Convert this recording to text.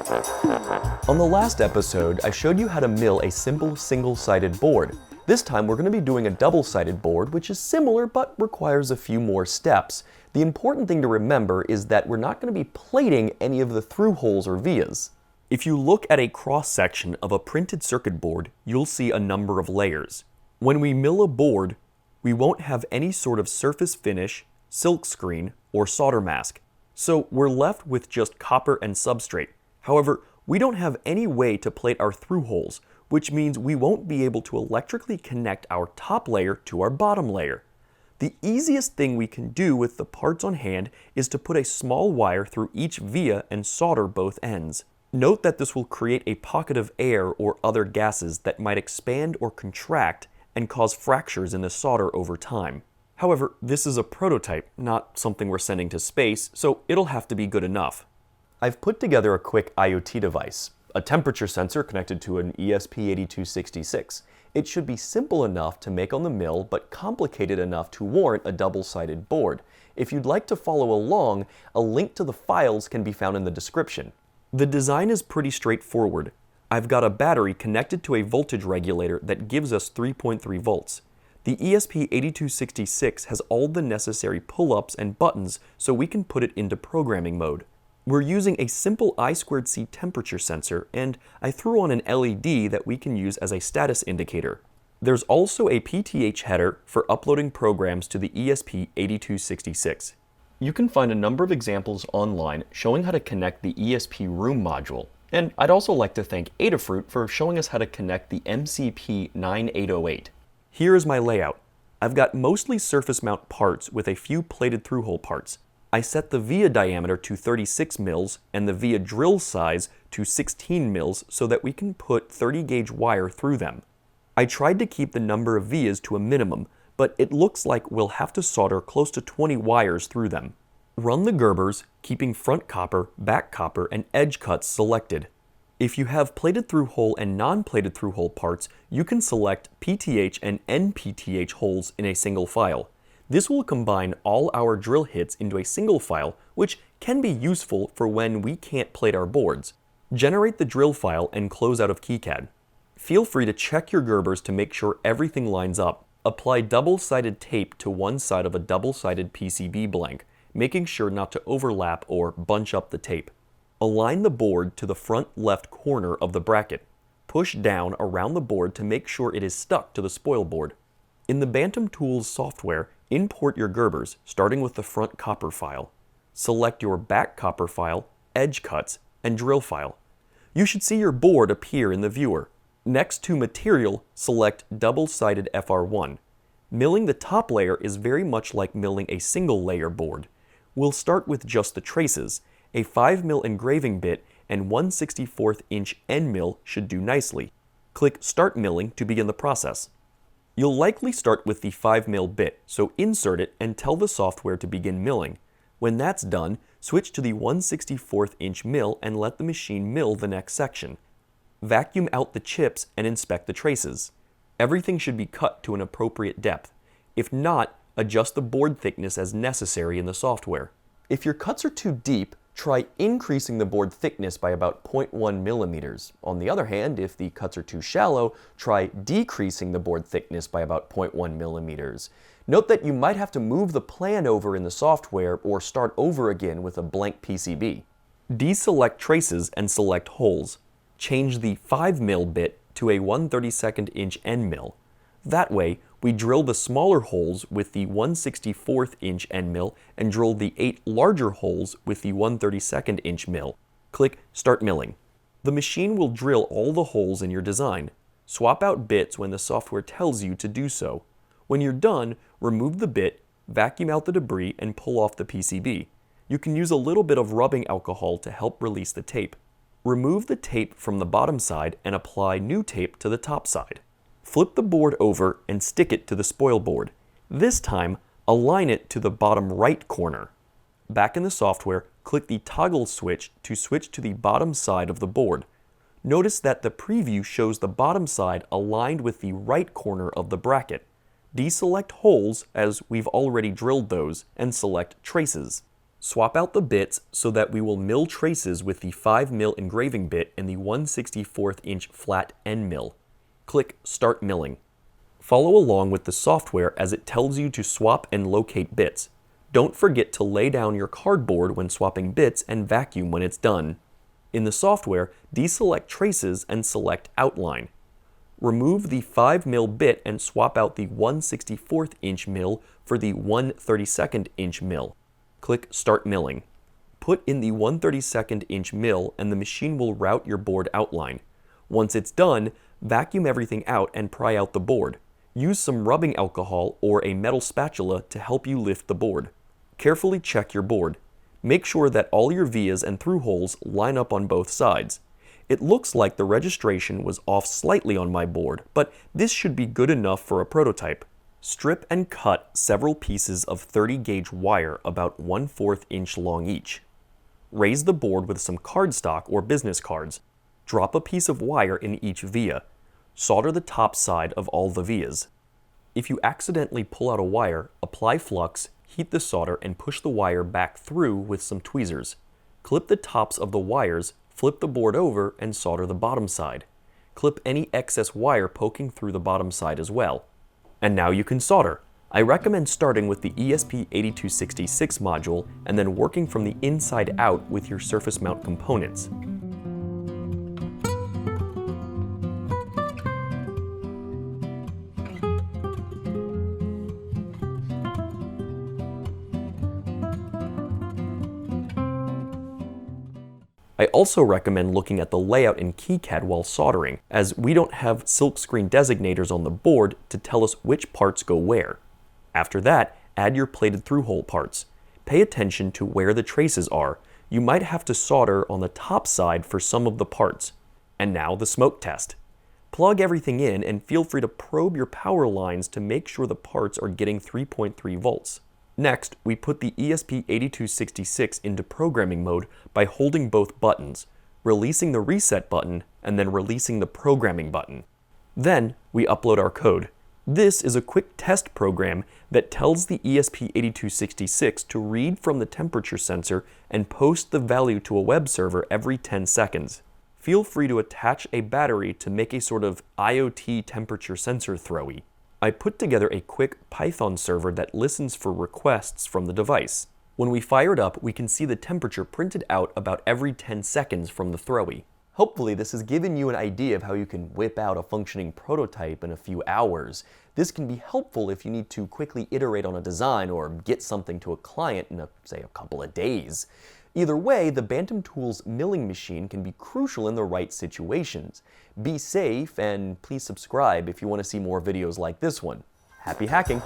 On the last episode, I showed you how to mill a simple single-sided board. This time we're going to be doing a double-sided board, which is similar but requires a few more steps. The important thing to remember is that we're not going to be plating any of the through holes or vias. If you look at a cross-section of a printed circuit board, you'll see a number of layers. When we mill a board, we won't have any sort of surface finish, silk screen, or solder mask. So we're left with just copper and substrate. However, we don't have any way to plate our through holes, which means we won't be able to electrically connect our top layer to our bottom layer. The easiest thing we can do with the parts on hand is to put a small wire through each via and solder both ends. Note that this will create a pocket of air or other gases that might expand or contract and cause fractures in the solder over time. However, this is a prototype, not something we're sending to space, so it'll have to be good enough. I've put together a quick IoT device, a temperature sensor connected to an ESP8266. It should be simple enough to make on the mill, but complicated enough to warrant a double-sided board. If you'd like to follow along, a link to the files can be found in the description. The design is pretty straightforward. I've got a battery connected to a voltage regulator that gives us 3.3 volts. The ESP8266 has all the necessary pull-ups and buttons so we can put it into programming mode. We're using a simple I2C temperature sensor, and I threw on an LED that we can use as a status indicator. There's also a PTH header for uploading programs to the ESP8266. You can find a number of examples online showing how to connect the ESP room module. And I'd also like to thank Adafruit for showing us how to connect the MCP9808. Here is my layout. I've got mostly surface mount parts with a few plated through-hole parts. I set the via diameter to 36 mils and the via drill size to 16 mils so that we can put 30 gauge wire through them. I tried to keep the number of vias to a minimum, but it looks like we'll have to solder close to 20 wires through them. Run the Gerbers, keeping front copper, back copper, and edge cuts selected. If you have plated through hole and non-plated through hole parts, you can select PTH and NPTH holes in a single file. This will combine all our drill hits into a single file, which can be useful for when we can't plate our boards. Generate the drill file and close out of KiCad. Feel free to check your Gerbers to make sure everything lines up. Apply double-sided tape to one side of a double-sided PCB blank, making sure not to overlap or bunch up the tape. Align the board to the front left corner of the bracket. Push down around the board to make sure it is stuck to the spoil board. In the Bantam Tools software, import your Gerbers, starting with the front copper file. Select your back copper file, edge cuts, and drill file. You should see your board appear in the viewer. Next to Material, select Double-Sided FR1. Milling the top layer is very much like milling a single-layer board. We'll start with just the traces. A 5mm engraving bit and 1/64 inch end mill should do nicely. Click Start Milling to begin the process. You'll likely start with the 5mm bit, so insert it and tell the software to begin milling. When that's done, switch to the 1/64 inch mill and let the machine mill the next section. Vacuum out the chips and inspect the traces. Everything should be cut to an appropriate depth. If not, adjust the board thickness as necessary in the software. If your cuts are too deep, try increasing the board thickness by about 0.1 millimeters. On the other hand, if the cuts are too shallow, try decreasing the board thickness by about 0.1 millimeters. Note that you might have to move the plan over in the software or start over again with a blank PCB. Deselect traces and select holes. Change the 5mm bit to a 1/32 inch end mill. That way, we drill the smaller holes with the 1/64 inch end mill and drill the 8 larger holes with the 1/32 inch mill. Click Start Milling. The machine will drill all the holes in your design. Swap out bits when the software tells you to do so. When you're done, remove the bit, vacuum out the debris, and pull off the PCB. You can use a little bit of rubbing alcohol to help release the tape. Remove the tape from the bottom side and apply new tape to the top side. Flip the board over and stick it to the spoil board. This time, align it to the bottom right corner. Back in the software, click the toggle switch to switch to the bottom side of the board. Notice that the preview shows the bottom side aligned with the right corner of the bracket. Deselect holes, as we've already drilled those, and select traces. Swap out the bits so that we will mill traces with the 5mm engraving bit and the 1/64 inch flat end mill. Click Start Milling. Follow along with the software as it tells you to swap and locate bits. Don't forget to lay down your cardboard when swapping bits and vacuum when it's done. In the software, deselect traces and select Outline. Remove the 5mm bit and swap out the 1/64 inch mill for the 1/32 inch mill. Click Start Milling. Put in the 1/32 inch mill and the machine will route your board outline. Once it's done, vacuum everything out and pry out the board. Use some rubbing alcohol or a metal spatula to help you lift the board. Carefully check your board. Make sure that all your vias and through holes line up on both sides. It looks like the registration was off slightly on my board, but this should be good enough for a prototype. Strip and cut several pieces of 30 gauge wire about 1/4 inch long each. Raise the board with some cardstock or business cards. Drop a piece of wire in each via. Solder the top side of all the vias. If you accidentally pull out a wire, apply flux, heat the solder, and push the wire back through with some tweezers. Clip the tops of the wires, flip the board over, and solder the bottom side. Clip any excess wire poking through the bottom side as well. And now you can solder. I recommend starting with the ESP8266 module and then working from the inside out with your surface mount components. I also recommend looking at the layout in KiCad while soldering, as we don't have silkscreen designators on the board to tell us which parts go where. After that, add your plated through-hole parts. Pay attention to where the traces are. You might have to solder on the top side for some of the parts. And now the smoke test. Plug everything in and feel free to probe your power lines to make sure the parts are getting 3.3 volts. Next, we put the ESP8266 into programming mode by holding both buttons, releasing the reset button, and then releasing the programming button. Then, we upload our code. This is a quick test program that tells the ESP8266 to read from the temperature sensor and post the value to a web server every 10 seconds. Feel free to attach a battery to make a sort of IoT temperature sensor throwy. I put together a quick Python server that listens for requests from the device. When we fire it up, we can see the temperature printed out about every 10 seconds from the throwy. Hopefully this has given you an idea of how you can whip out a functioning prototype in a few hours. This can be helpful if you need to quickly iterate on a design or get something to a client in, say, a couple of days. Either way, the Bantam Tools milling machine can be crucial in the right situations. Be safe, and please subscribe if you want to see more videos like this one. Happy hacking!